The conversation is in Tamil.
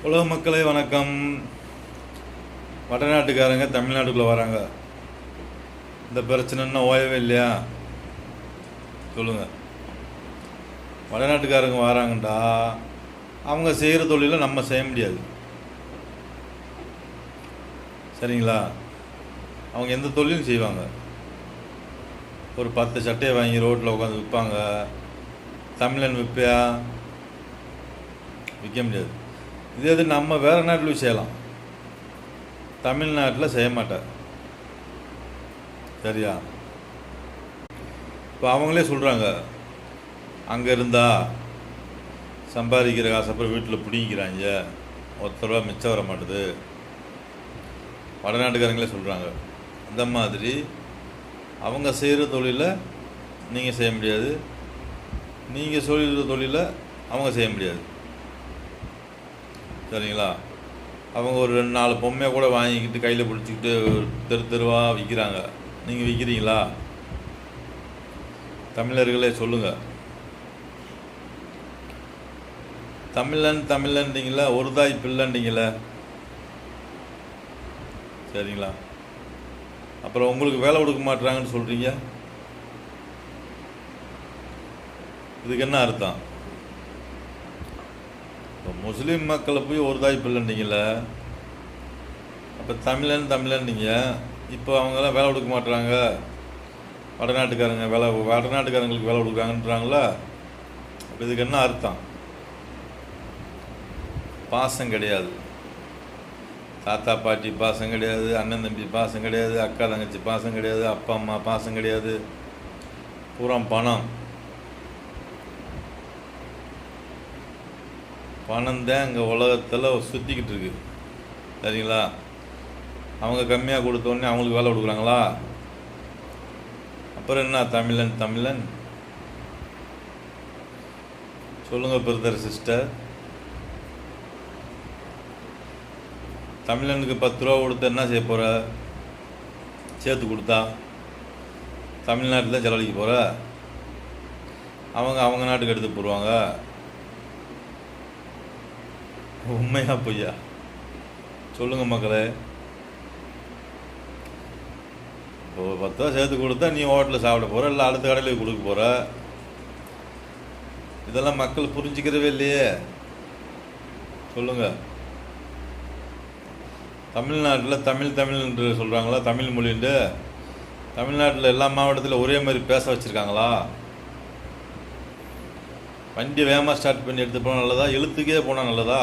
உலக மக்களே வணக்கம். வடநாட்டுக்காரங்க தமிழ்நாட்டுக்குள்ளே வராங்க. இந்த பிரச்சனைன்னா ஓயவே இல்லையா? சொல்லுங்கள். வடநாட்டுக்காரங்க வராங்கண்டா அவங்க செய்கிற தொழிலை நம்ம செய்ய முடியாது. சரிங்களா? அவங்க எந்த தொழிலும் செய்வாங்க. ஒரு 10 சட்டையை வாங்கி ரோட்டில் உட்காந்து விற்பாங்க. தமிழன் விற்பியா? விற்க முடியாது. இது நம்ம வேறு நாட்டில் செய்யலாம், தமிழ்நாட்டில் செய்ய மாட்டார். சரியா? இப்போ அவங்களே சொல்கிறாங்க, அங்கே இருந்தால் சம்பாதிக்கிற காசு அப்புறம் வீட்டில் பிடிங்கிறாங்க, ₹1 மிச்சம் வர மாட்டுது. வடநாட்டுக்காரங்களே சொல்கிறாங்க. இந்த மாதிரி அவங்க செய்கிற தொழிலை நீங்கள் செய்ய முடியாது, நீங்கள் சொல்கிற தொழிலை அவங்க செய்ய முடியாது. சரிங்களா? அவங்க ஒரு 2-4 பொம்மையை கூட வாங்கிக்கிட்டு கையில் பிடிச்சிக்கிட்டு தெருவாக விற்கிறாங்க. நீங்கள் விற்கிறீங்களா? தமிழர்களே சொல்லுங்கள். தமிழன்றீங்களா? ஒரு தாய் பிள்ளைன்றீங்களா? சரிங்களா? அப்புறம் உங்களுக்கு வேலை கொடுக்க மாட்டுறாங்கன்னு சொல்கிறீங்க. இதுக்கு என்ன அர்த்தம்? இப்போ முஸ்லீம் மக்களை போய் ஒரு தாய் பிள்ளைன்றீங்கள, அப்போ தமிழன்றீங்க. இப்போ அவங்கெல்லாம் வேலை கொடுக்க மாட்டுறாங்க, வடநாட்டுக்காரங்களுக்கு வேலை கொடுக்குறாங்கன்றாங்களா? அப்போ இதுக்கு என்ன அர்த்தம்? பாசம் கிடையாது. தாத்தா பாட்டி பாசம் கிடையாது, அண்ணன் தம்பி பாசம் கிடையாது, அக்கா தங்கச்சி பாசம் கிடையாது, அப்பா அம்மா பாசம் கிடையாது. பூரா பணம் தான் இங்கே உலகத்தில் சுற்றிக்கிட்டு இருக்கு. சரிங்களா? அவங்க கம்மியாக கொடுத்தோடனே அவங்களுக்கு வேலை கொடுக்குறாங்களா? அப்புறம் என்ன தமிழன்? சொல்லுங்கள் பிரதர், சிஸ்டர். தமிழனுக்கு ₹10 கொடுத்து என்ன செய்ய போகிற? சேர்த்து கொடுத்தா தமிழ்நாட்டில் தான் செலவழிக்க போகிற. அவங்க நாட்டுக்கு எடுத்து போடுவாங்க. உண்மையா பொய்யா? சொல்லுங்கள் மக்களே. இப்போ ₹10 சேர்த்து கொடுத்தா நீ ஹோட்டலில் சாப்பிட போகிற, இல்லை அடுத்த கடையில் கொடுக்க போகிற. இதெல்லாம் மக்கள் புரிஞ்சுக்கிறவே இல்லையே. சொல்லுங்கள். தமிழ்நாட்டில் தமிழ் என்று சொல்கிறாங்களா? தமிழ் மொழின்ட்டு தமிழ்நாட்டில் எல்லா மாவட்டத்தில் ஒரே மாதிரி பேச வச்சுருக்காங்களா? வண்டி வேகமாக ஸ்டார்ட் பண்ணி எடுத்து போனால் நல்லதா, இழுத்துக்கே போனால் நல்லதா?